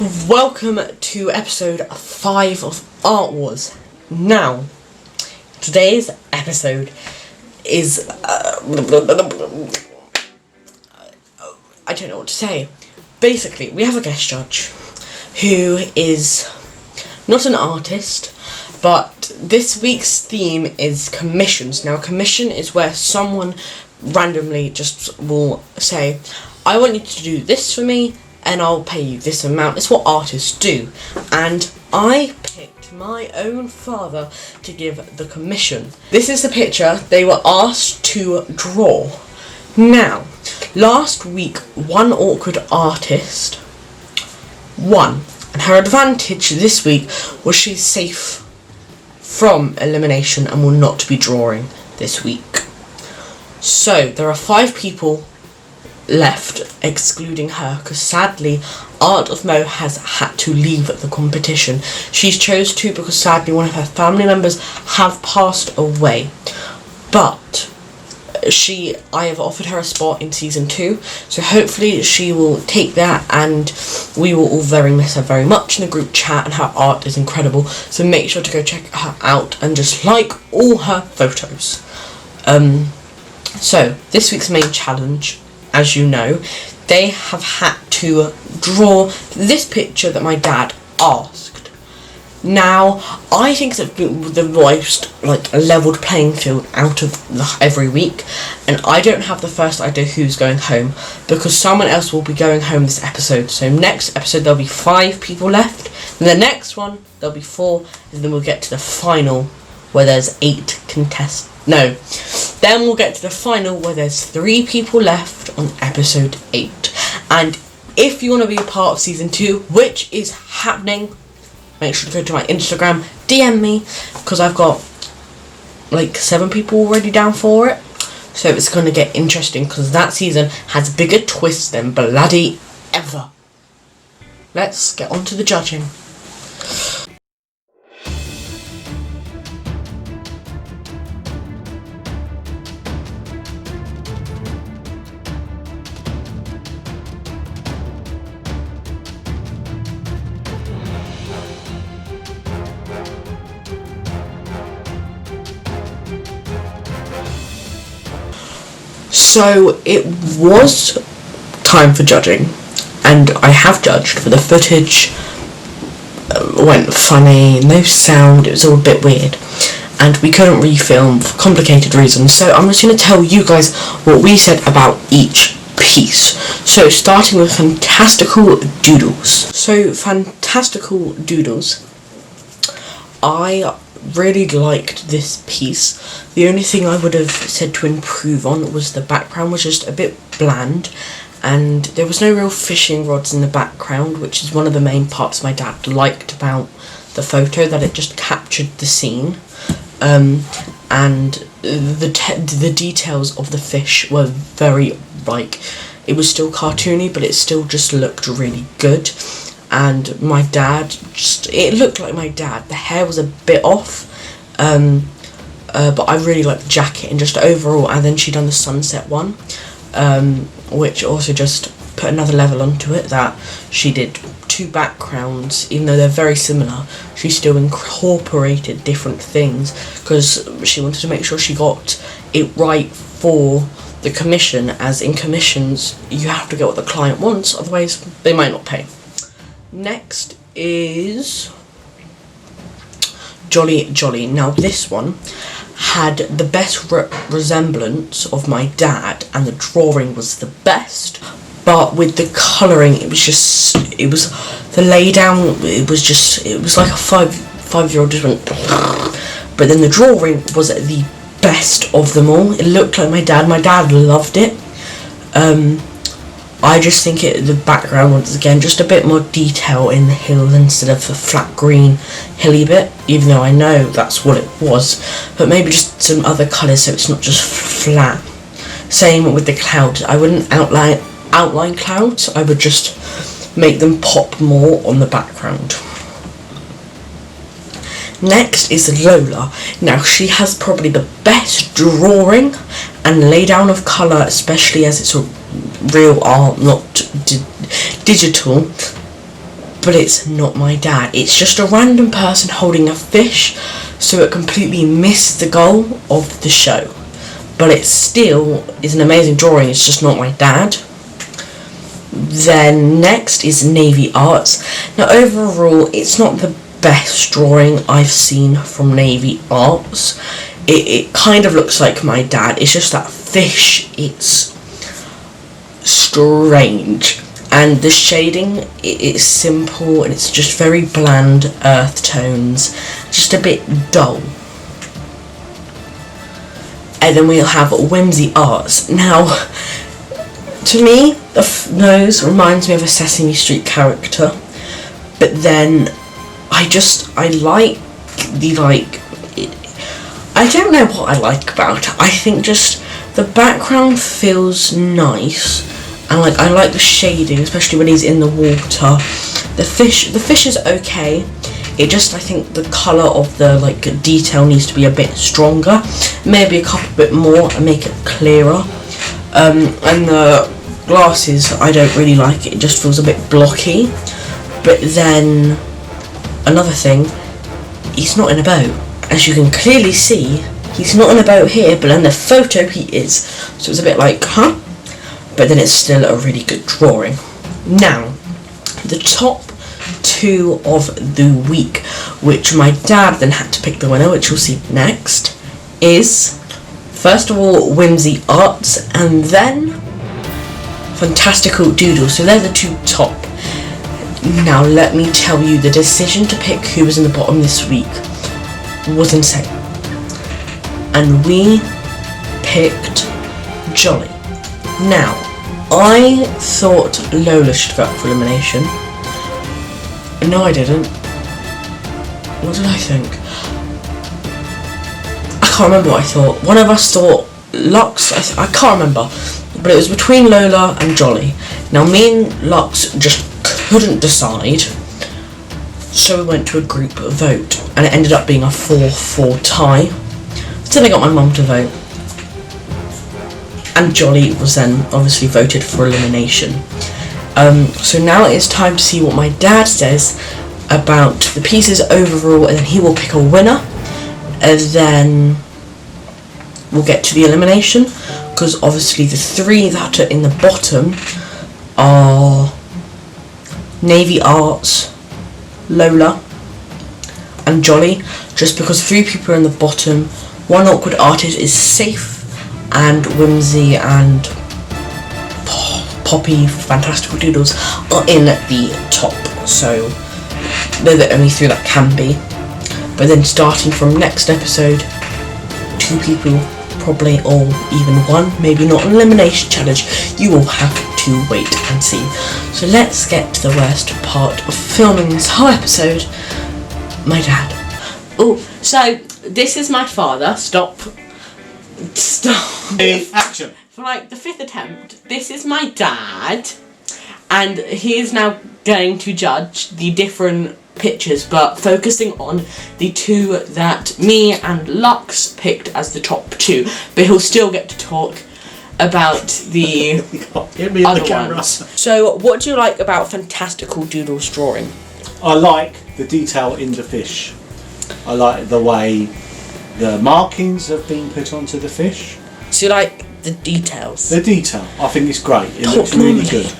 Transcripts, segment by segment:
Welcome to episode 5 of Art Wars. Now, today's episode is I don't know what to say. Basically, we have a guest judge who is not an artist, but this week's theme is commissions. Now, a commission is where someone randomly just will say, I want you to do this for me, and I'll pay you this amount. It's what artists do. And I picked my own father to give the commission. This is the picture they were asked to draw. Now, last week, one awkward artist won. And her advantage this week was she's safe from elimination and will not be drawing this week. So, there are 5 people left, excluding her, because sadly Art of Mo has had to leave the competition. She's chose to because sadly one of her family members have passed away, but I have offered her a spot in season 2, so hopefully she will take that, and we will all miss her very much in the group chat, and her art is incredible, so make sure to go check her out and just like all her photos. So this week's main challenge, as you know, they have had to draw this picture that my dad asked. Now, I think it's the most leveled playing field out of every week, and I don't have the first idea who's going home, because someone else will be going home this episode. So next episode there'll be 5 people left, and the next one there'll be 4, and then we'll get to the final where there's 8 contestants. No. Then we'll get to the final where there's 3 people left on episode 8. And if you want to be a part of season 2, which is happening, make sure to go to my Instagram, DM me, because I've got 7 people already down for it. So it's going to get interesting, because that season has bigger twists than bloody ever. Let's get on to the judging. So it was time for judging, and I have judged, for the footage went funny, no sound, it was all a bit weird, and we couldn't refilm for complicated reasons, so I'm just going to tell you guys what we said about each piece. So starting with Fantastical Doodles. So Fantastical Doodles, I really liked this piece. The only thing I would have said to improve on was the background was just a bit bland, and there was no real fishing rods in the background, which is one of the main parts my dad liked about the photo, that it just captured the scene, and the details of the fish were very, it was still cartoony, but it still just looked really good. And my dad, it looked like my dad. The hair was a bit off, but I really liked the jacket and just overall. And then she done the sunset one, which also just put another level onto it, that she did 2 backgrounds, even though they're very similar. She still incorporated different things, because she wanted to make sure she got it right for the commission, as in commissions you have to get what the client wants, otherwise they might not pay. Next is Jolly Jolly. Now this one had the best resemblance of my dad, and the drawing was the best, but with the colouring it was the laydown, it was like a five-year-old just went, but then the drawing was the best of them all. It looked like my dad loved it. I just think the background, once again, just a bit more detail in the hill instead of a flat green hilly bit, even though I know that's what it was, but maybe just some other colours so it's not just flat. Same with the clouds. I wouldn't outline clouds, I would just make them pop more on the background. Next is Lola. Now she has probably the best drawing and laydown of colour, especially as it's a real art, not digital. but it's not my dad. It's just a random person holding a fish, so it completely missed the goal of the show. But it still is an amazing drawing, it's just not my dad. Then next is Navy Arts. Now overall, it's not the best drawing I've seen from Navy Arts. It kind of looks like my dad, it's just that fish, it's strange. And the shading, it's simple and it's just very bland earth tones, just a bit dull. And then we'll have Whimsy Arts. Now, to me, the nose reminds me of a Sesame Street character, but then I like I don't know what I like about it. I think just the background feels nice, and I like the shading, especially when he's in the water. The fish is okay. It just, I think the colour of the detail needs to be a bit stronger, maybe a couple bit more and make it clearer. And the glasses, I don't really like it. It just feels a bit blocky. But then another thing, he's not in a boat. As you can clearly see, he's not in a boat here, but in the photo he is. So it's a bit like, huh? But then it's still a really good drawing. Now, the top two of the week, which my dad then had to pick the winner, which we'll see next, is first of all Whimsy Arts and then Fantastical Doodles. So they're the two top. Now let me tell you, the decision to pick who was in the bottom this week was insane, and we picked Jolly. Now I thought Lola should go up for elimination. No, I didn't. What did I think? I can't remember what I thought. One of us thought Lux. I can't remember. But it was between Lola and Jolly. Now, me and Lux just couldn't decide. So we went to a group vote. And it ended up being a 4-4 tie. So then I got my mum to vote. And Jolly was then obviously voted for elimination. So now it's time to see what my dad says about the pieces overall, and then he will pick a winner, and then we'll get to the elimination, because obviously the three that are in the bottom are Navy Arts, Lola and Jolly, just because three people are in the bottom, one awkward artist is safe, and Whimsy and Poppy, Fantastical Doodles are in the top, so they're the only three that can be. But then starting from next episode, two people, probably, or even one, maybe not an elimination challenge, you will have to wait and see. So let's get to the worst part of filming this whole episode, my dad. Oh, so this is my father. Stop. Action. For the fifth attempt, this is my dad, and he is now going to judge the different pictures, but focusing on the two that me and Lux picked as the top two, but he'll still get to talk about the other ones. So what do you like about Fantastical Doodles drawing? I like the detail in the fish. I like the way the markings have been put onto the fish. So you like the details? The detail, I think it's great. It looks really good.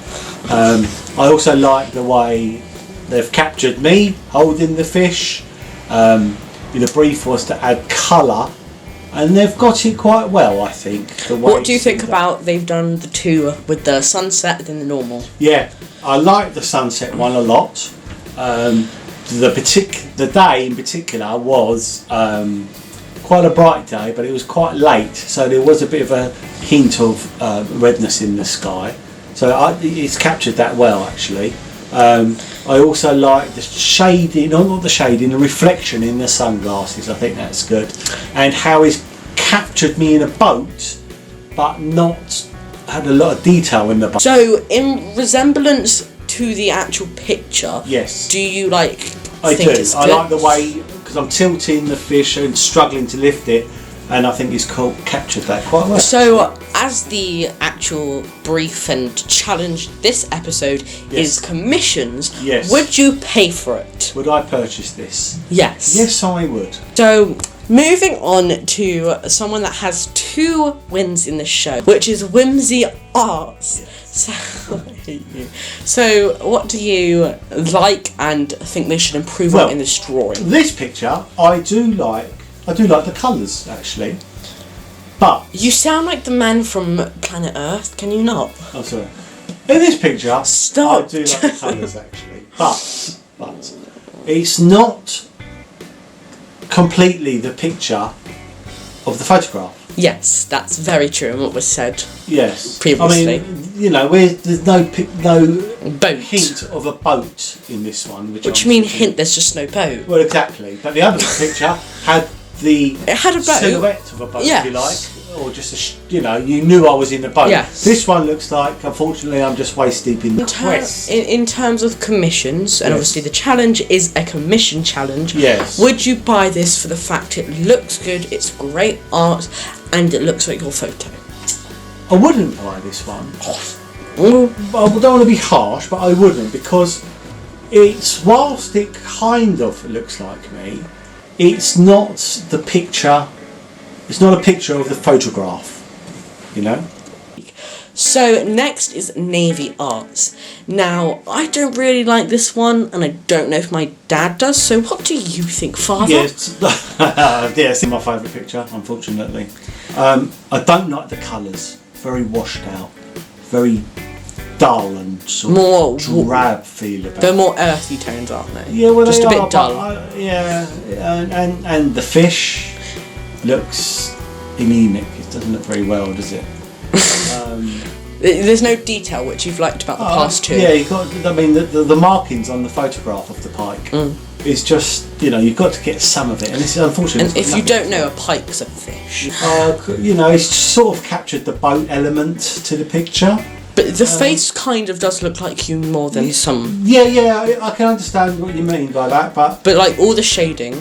I also like the way they've captured me holding the fish. The brief was to add colour, and they've got it quite well, I think. What do you think about they've done the two with the sunset and the normal? Yeah, I like the sunset one a lot. The day in particular was quite a bright day, but it was quite late, so there was a bit of a hint of redness in the sky. So it's captured that well, actually. I also like the shading, not the shading, the reflection in the sunglasses. I think that's good, and how he's captured me in a boat, but not had a lot of detail in the boat. So, in resemblance to the actual picture, yes, do you like? I do. I like the way, because I'm tilting the fish and struggling to lift it, and I think he's captured that quite well. So, as the actual brief and challenge this episode is commissions, would you pay for it? Would I purchase this? Yes. Yes, I would. So, moving on to someone that has 2 wins in the show, which is Whimsy Arts. Yes. So, I hate you. So, what do you like and think they should improve on in this drawing? This picture, I do like the colours, actually. But you sound like the man from Planet Earth, can you not? Oh, sorry. In this picture, Stop. I do like the colours, actually. But it's not completely the picture of the photograph. Yes, that's very true, and what was said previously. I mean, you know, there's no boat. hint of a boat in this one. What do you mean hint? There's just no boat. Well, exactly. But the other picture had it had a boat. Silhouette of a boat, if you like. Or just you knew I was in the boat. Yes. This one looks like, unfortunately, I'm just waist deep in the quest. In terms of commissions, and obviously the challenge is a commission challenge. Yes. Would you buy this for the fact it looks good, it's great art, and it looks like your photo? I wouldn't buy this one. Mm. I don't want to be harsh, but I wouldn't, because whilst it kind of looks like me, it's not the picture. It's not a picture of the photograph, you know? So next is Navy Arts. Now, I don't really like this one, and I don't know if my dad does, so what do you think, Father? Yes, it's my favourite picture, unfortunately. I don't like the colours. Very washed out. Very dull and sort more of drab feel about it. They're more earthy tones, aren't they? Yeah, well, just they a are, bit dull. And the fish looks anemic. It doesn't look very well, does it? There's no detail which you've liked about the past 2. Yeah, the markings on the photograph of the pike is just, you've got to get some of it, and it's unfortunate. And if you don't know, a pike's a fish. It's sort of captured the boat element to the picture. But the face kind of does look like you more than some. Yeah, I can understand what you mean by that, but like all the shading.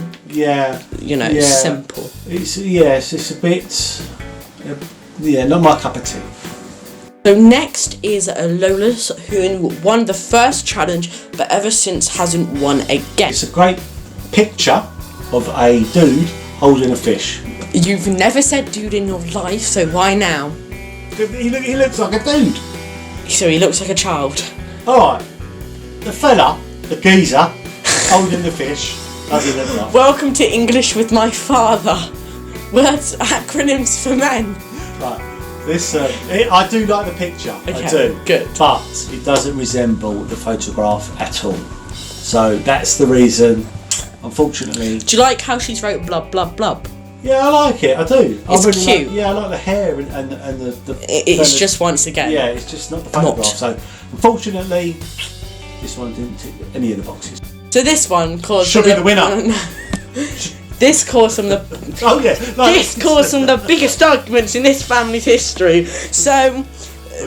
Simple. It's a bit. Not my cup of tea. So next is Lola's, who won the first challenge, but ever since hasn't won again. It's a great picture of a dude holding a fish. You've never said dude in your life, so why now? He looks like a dude. So he looks like a child. Alright, the fella, the geezer, holding the fish, does he look like? Welcome to English with my father. Words, acronyms for men. Right, this, I do like the picture, okay, I do. Good. But it doesn't resemble the photograph at all. So that's the reason, unfortunately. Do you like how she's wrote blub blub blub? Yeah, I like it. I do. It's cute. I like the hair and the. It's just once again. Yeah, it's just not the photograph. So, unfortunately, this one didn't tick any of the boxes. So this one caused. Should be the winner. This caused some of the. Oh yeah. This caused some of the biggest arguments in this family's history. So.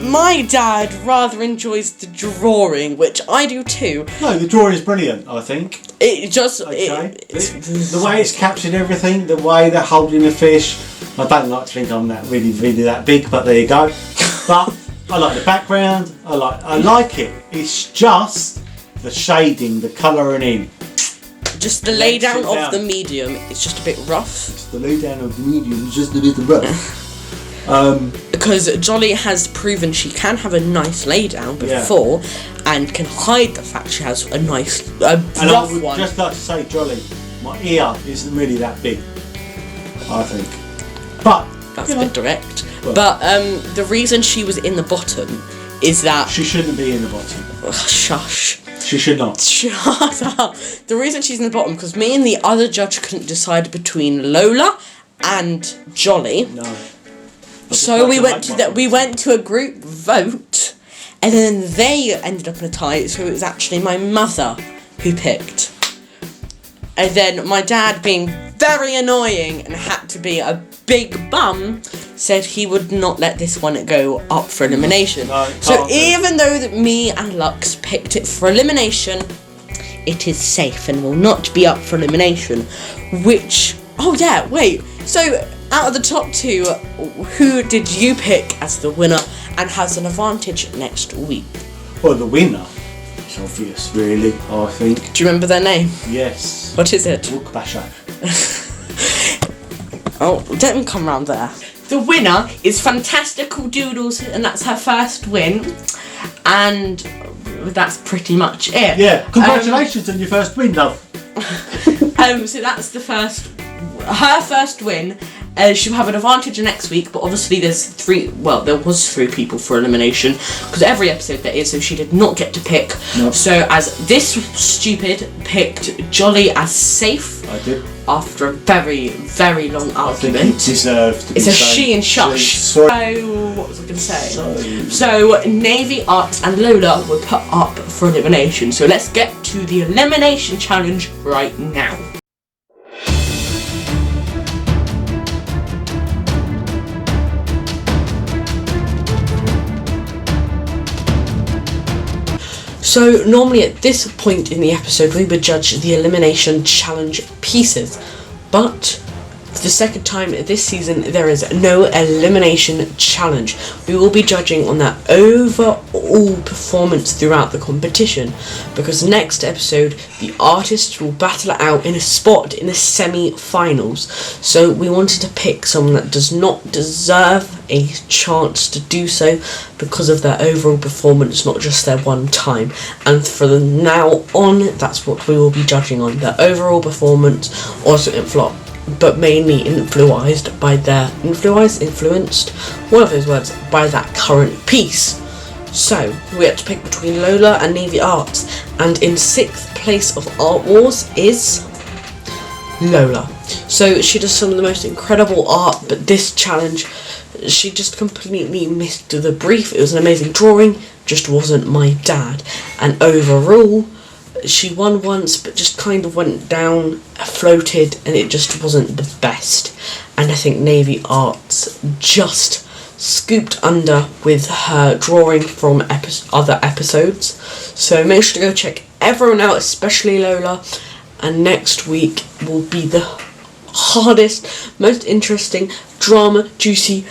My dad rather enjoys the drawing, which I do too. No, the drawing is brilliant, I think. It just... Okay. The way it's captured everything, the way they're holding the fish. I don't like to think I'm really that big, but there you go. But I like the background. I like it. It's just the shading, the colouring in. Just the lay down of the medium. It's just a bit rough. It's the lay down of the medium. It's just a bit rough. Because Jolly has proven she can have a nice lay down before, and can hide the fact she has a nice rough and I would one. just like to say, Jolly, my ear isn't really that big, I think. But that's a bit direct. Well, but the reason she was in the bottom is that she shouldn't be in the bottom. Shush. She should not. Shut up. The reason she's in the bottom because me and the other judge couldn't decide between Lola and Jolly. No. So we went to a group vote, and then they ended up in a tie. So it was actually my mother who picked, and then my dad, being very annoying and had to be a big bum, said he would not let this one go up for elimination. No, so even though that me and Lux picked it for elimination, it is safe and will not be up for elimination. So out of the top 2, who did you pick as the winner and has an advantage next week? Well, the winner is obvious, really, I think. Do you remember their name? Yes. What is it? Look, Basho. Oh, let me come round there. The winner is Fantastical Doodles, and that's her first win. And that's pretty much it. Yeah, congratulations on your first win, love. So that's her first win. She'll have an advantage next week, but obviously there was 3 people for elimination, because every episode there is, so she did not get to pick. Nope. So as this stupid picked Jolly as safe. I did. After a very, very long argument. I think it deserved to be It's a safe. she and shush. So, what was I going to say? So, Navy Arts and Lola were put up for elimination. So let's get to the elimination challenge right now. So normally at this point in the episode we would judge the elimination challenge pieces, but for the second time this season there is no elimination challenge. We will be judging on their overall performance throughout the competition, because next episode the artists will battle it out in a spot in the semi-finals. So we wanted to pick someone that does not deserve a chance to do so because of their overall performance, not just their one time. And from now on, that's what we will be judging on, their overall performance, also in flop, but mainly influenced by one of those words, by that current piece. So we had to pick between Lola and Navy Arts, and in 6th place of Art Wars is Lola. So she does some of the most incredible art, but this challenge she just completely missed the brief. It was an amazing drawing, just wasn't my dad. And overall, she won once, but just kind of went down, floated, and it just wasn't the best. And I think Navy Arts just scooped under with her drawing from other episodes. So make sure to go check everyone out, especially Lola. And next week will be the hardest, most interesting, drama, juicy.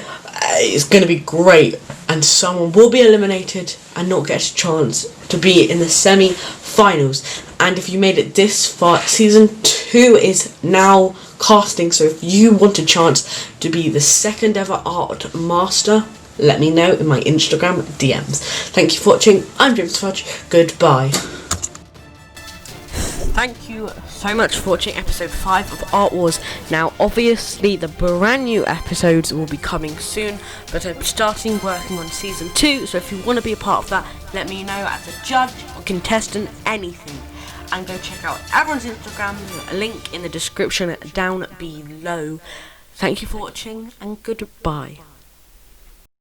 It's going to be great, and someone will be eliminated and not get a chance to be in the semi-finals. And if you made it this far, season 2 is now casting, so if you want a chance to be the second ever art master, let me know in my Instagram DMs. Thank you for watching. I'm James Fudge. Goodbye. Thank you so much for watching episode 5 of Art Wars. Now obviously the brand new episodes will be coming soon, but I'm starting working on season 2, so if you want to be a part of that, let me know as a judge or contestant, anything. And go check out everyone's Instagram, link in the description down below. Thank you for watching and goodbye.